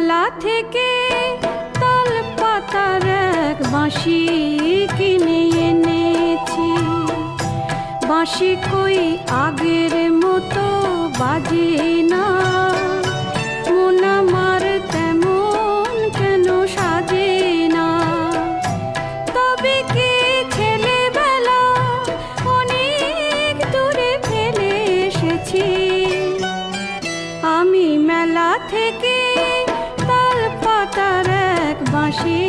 মেলা থেকে তাল পাতার এক বাঁশি কিনে এনেছি। বাঁশি কই আগের মতো বাজে না, মন আমার তেমন কেন সাজে না। তবে কি ছেলেবেলা অনেক দূরে ফেলে এসেছি। আমি মেলা থেকে তাল পাতার এক বাঁশি